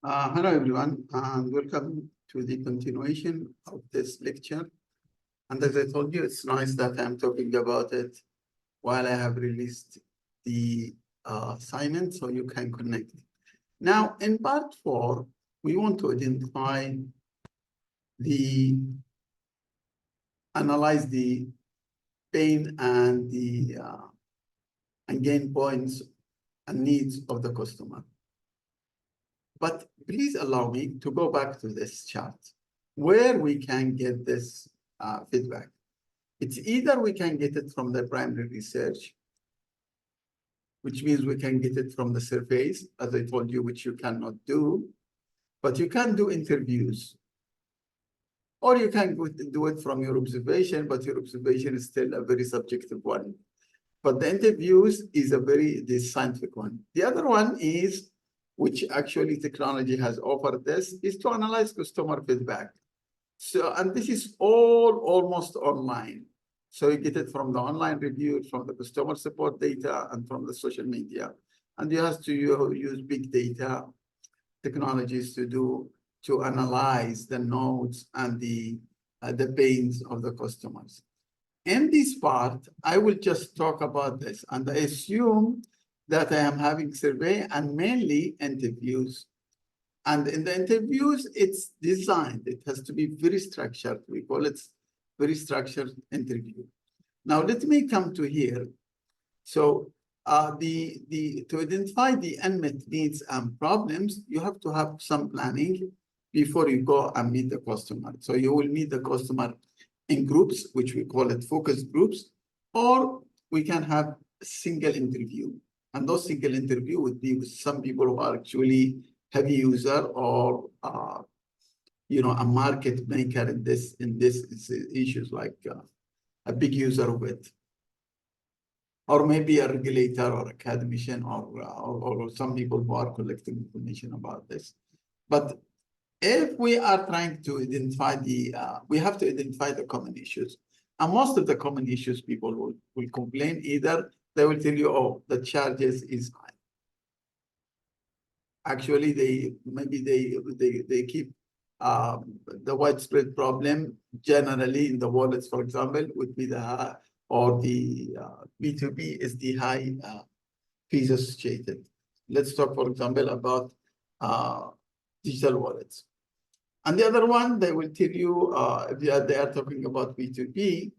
Hello everyone, and welcome to the continuation of this lecture. And as I told you, it's nice that I'm talking about it while I have released the assignment so you can connect. Now, in part 4, we want to analyze the pain and the gain points and needs of the customer. But please allow me to go back to this chart where we can get this feedback. It's either we can get it from the primary research, which means we can get it from the surveys, as I told you, which you cannot do, but you can do interviews. Or you can do it from your observation, but your observation is still a very subjective one. But the interviews is the scientific one. The other one is, which actually technology has offered this, is to analyze customer feedback. So, and this is all almost online. So you get it from the online review, from the customer support data, and from the social media. And you have to use big data technologies to analyze the notes and the pains of the customers. In this part, I will just talk about this, and I assume that I am having survey and mainly interviews. And in the interviews, it's designed, it has to be very structured. We call it very structured interview. Now, let me come to here. So to identify the unmet needs and problems, you have to have some planning before you go and meet the customer. So you will meet the customer in groups, which we call it focus groups, or we can have a single interview. And those single interview would be with some people who are actually heavy user or a market maker in this issues, like a big user of it, or maybe a regulator or academician or some people who are collecting information about this. But if we are trying to identify we have to identify the common issues. And most of the common issues people will complain, either they will tell you, oh, the charges is high. Actually, they keep the widespread problem generally in the wallets, for example, would be the high, or the B2B is the high fees associated. Let's talk, for example, about digital wallets. And the other one, they will tell you, if they are talking about B2B,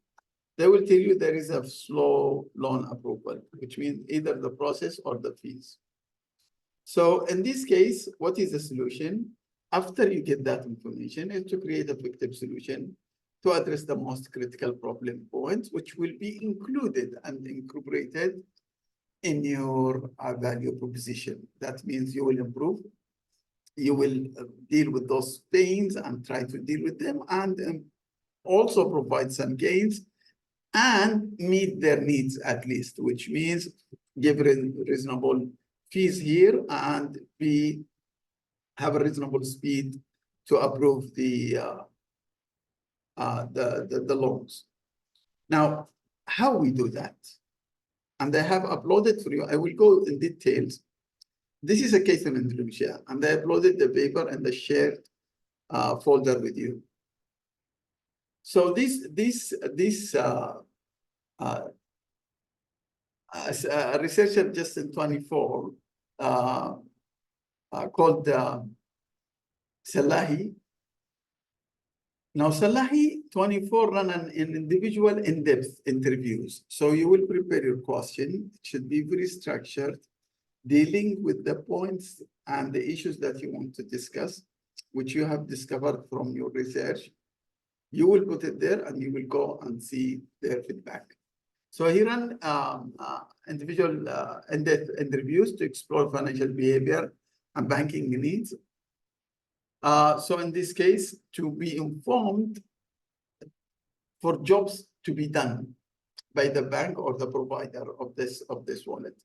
they will tell you there is a slow loan approval, which means either the process or the fees. So in this case, what is the solution? After you get that information, is to create an effective solution to address the most critical problem points, which will be included and incorporated in your value proposition. That means you will improve, you will deal with those pains and try to deal with them, and also provide some gains and meet their needs at least, which means give reasonable fees here and have a reasonable speed to approve the loans. Now, how we do that? And I have uploaded for you. I will go in details. This is a case in Indonesia, and I uploaded the paper and the shared folder with you. So a researcher just in 24 called Salahi. Now, Salahi 24 run an individual in-depth interviews. So you will prepare your question. It should be very structured, dealing with the points and the issues that you want to discuss, which you have discovered from your research. You will put it there and you will go and see their feedback. So he ran individual in-depth interviews to explore financial behavior and banking needs. So in this case, to be informed for jobs to be done by the bank or the provider of this wallet.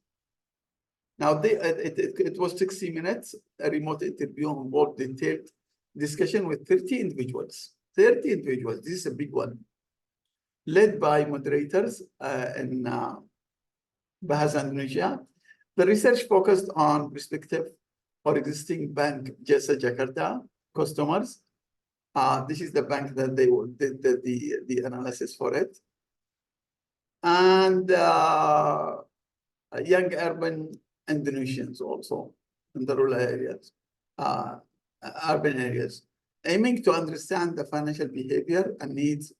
Now, it was 60 minutes, a remote interview involved detailed discussion with 30 individuals. 30 individuals, this is a big one, led by moderators in Bahasa Indonesia. The research focused on perspective or existing bank Jasa Jakarta customers. This is the bank that they did the analysis for it. And young urban Indonesians also in the rural areas, urban areas, aiming to understand the financial behavior and needs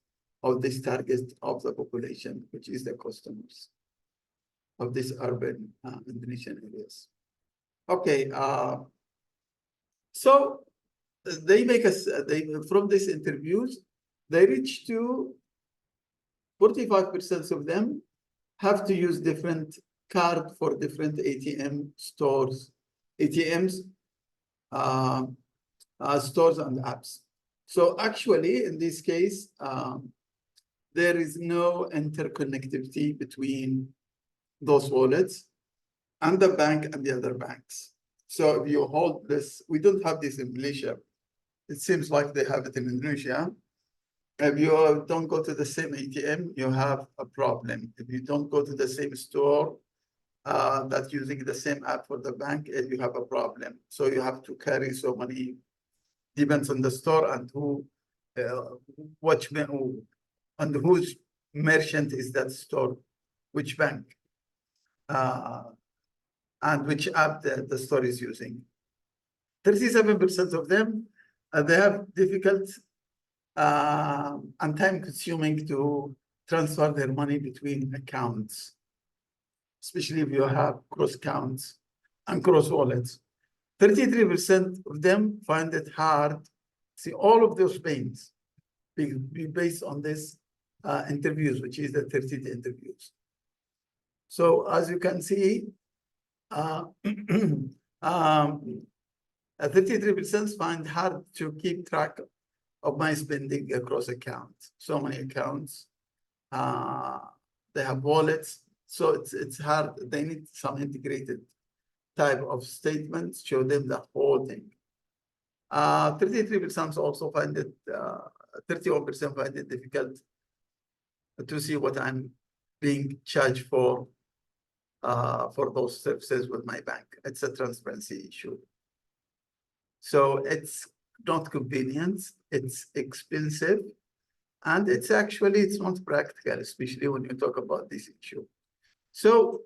of this target of the population, which is the customers of these urban Indonesian areas. Okay, so they make us, from these interviews, they reach to 45% of them have to use different card for different ATM stores, ATMs, stores and apps. So actually, in this case, there is no interconnectivity between those wallets and the bank and the other banks. So if you hold this, we don't have this in Malaysia. It seems like they have it in Indonesia. If you don't go to the same ATM, you have a problem. If you don't go to the same store that's using the same app for the bank, you have a problem. So you have to carry so many, depends on the store and who, and whose merchant is that store, which bank, and which app the store is using. 37% of them, they have difficult and time-consuming to transfer their money between accounts, especially if you have cross accounts and cross wallets. 33% of them find it hard. See, all of those pains be based on this interviews, which is the 30 interviews. So as you can see, 33% find hard to keep track of my spending across accounts. So many accounts. They have wallets, so it's hard. They need some integrated type of statements, show them the whole thing. 33% also find it, 31% find it difficult to see what I'm being charged for those services with my bank. It's a transparency issue. So it's not convenient, it's expensive, and it's not practical, especially when you talk about this issue. So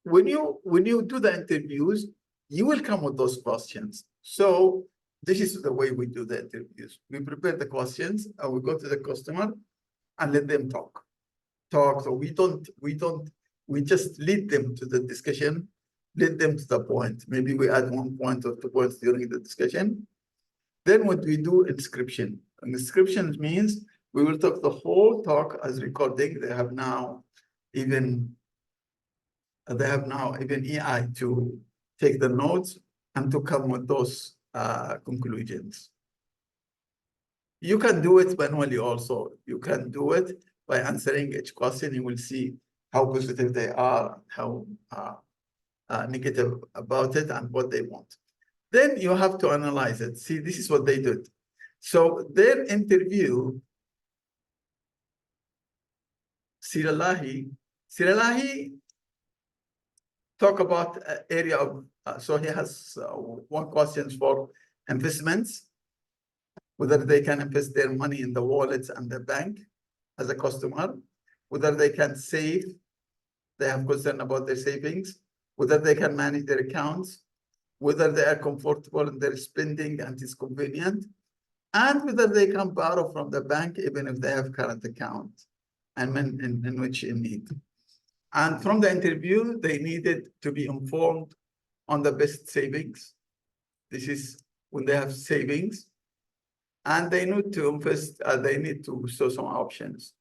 when you do the interviews, you will come with those questions. So this is the way we do the interviews. We prepare the questions and we go to the customer and let them talk. So we just lead them to the discussion, lead them to the point. Maybe we add 1 point or 2 points during the discussion. Then what we do, inscription. And inscription means we will talk the whole talk as recording. They have now even AI to take the notes and to come with those conclusions. You can do it manually also. You can do it by answering each question. You will see how positive they are, how negative about it, and what they want. Then you have to analyze it. See, this is what they did. So their interview, Siralahi talk about area of, so he has 1 question for investments, whether they can invest their money in the wallets and the bank as a customer, whether they can save, they have concern about their savings, whether they can manage their accounts, whether they are comfortable in their spending and it's convenient, and whether they can borrow from the bank even if they have current account and in which in need. And from the interview, they needed to be informed on the best savings. This is when they have savings, and they need to invest, they need to show some options.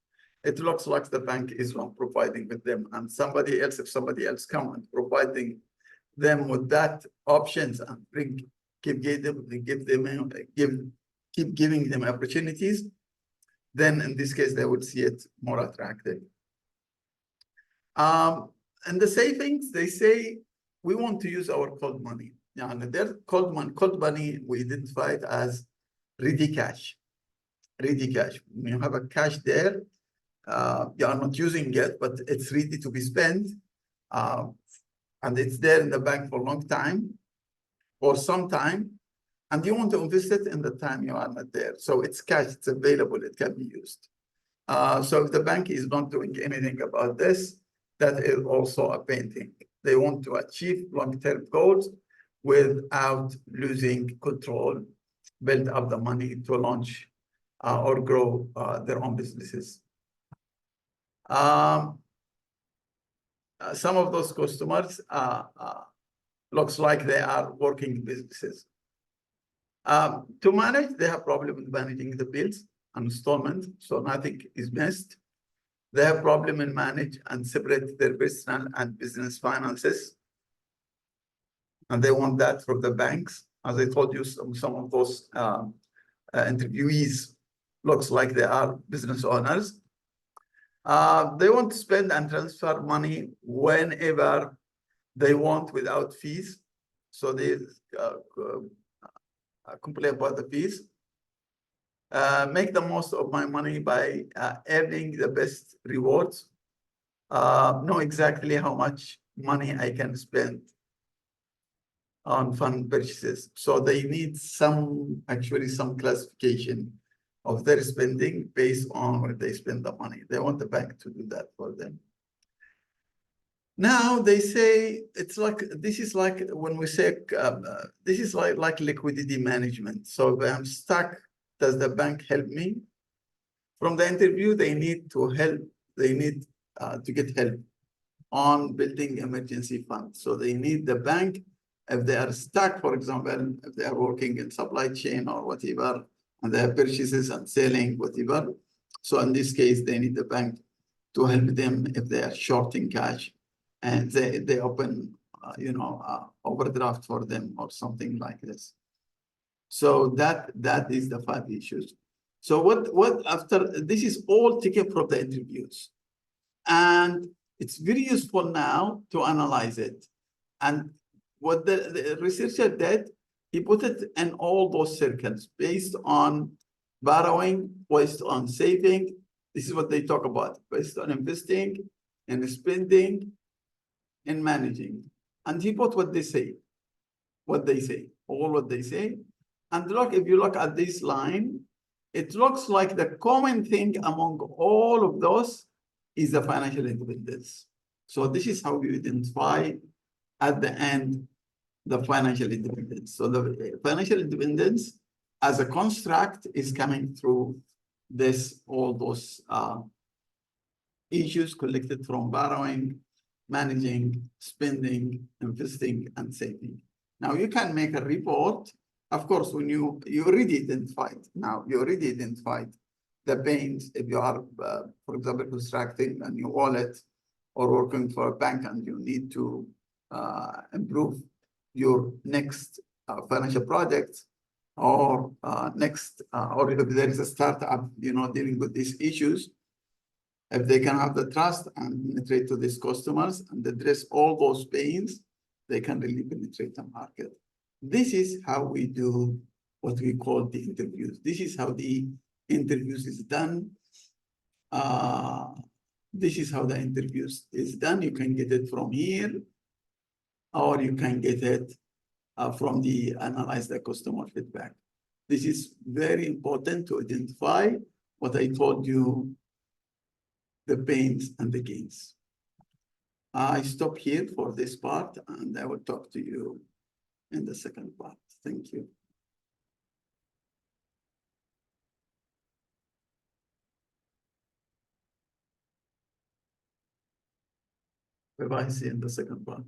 It looks like the bank is not providing with them, and if somebody else come and providing them with that options and keep giving them opportunities, then in this case, they would see it more attractive. And the savings, they say, we want to use our cold money. Yeah, and their cold money, we identify it as ready cash. Ready cash. When you have a cash there, you are not using it, but it's ready to be spent. And it's there in the bank for a long time. or some time, and you want to invest it in the time you are not there. So it's cash, it's available, it can be used. So if the bank is not doing anything about this, that is also a pain thing. They want to achieve long-term goals without losing control, build up the money to launch or grow their own businesses. Some of those customers looks like they are working businesses. To manage, they have problem with managing the bills and installment, so nothing is missed. They have problem in manage and separate their personal and business finances. And they want that from the banks. As I told you, some of those interviewees looks like they are business owners. They want to spend and transfer money whenever they want without fees. So they complain about the fees. Make the most of my money by earning the best rewards. Know exactly how much money I can spend on fund purchases. So they need some classification of their spending based on where they spend the money. They want the bank to do that for them. Now they say it's like, this is like when we say, this is like liquidity management. So if I'm stuck, does the bank help me? From the interview, they need to help, they need to get help on building emergency funds. So they need the bank, if they are stuck, for example, if they are working in supply chain or whatever, and they have purchases and selling, whatever. So in this case, they need the bank to help them if they are shorting cash, and they open, overdraft for them or something like this. So that is the 5 issues. So what after this is all taken from the interviews, and it's very useful now to analyze it. And what the researcher did, he put it in all those circles based on borrowing, based on saving. This is what they talk about, based on investing and spending and managing. And he put what they say, all what they say. And look, if you look at this line, it looks like the common thing among all of those is the financial independence. So this is how we identify at the end the financial independence. So the financial independence as a construct is coming through this, all those issues collected from borrowing, managing, spending, investing, and saving. Now you can make a report. Of course, when you already identified, the pains. If you are, for example, constructing a new wallet or working for a bank and you need to improve your next financial project, or or if there is a startup, dealing with these issues, if they can have the trust and penetrate to these customers and address all those pains, they can really penetrate the market. This is how we do what we call the interviews. This is how the interviews is done. This is how the interviews is done. You can get it from here, or you can get it from the analyze the customer feedback. This is very important to identify what I told you, the pains and the gains. I stop here for this part, and I will talk to you in the second part. Thank you. Bye-bye. See you in the second part.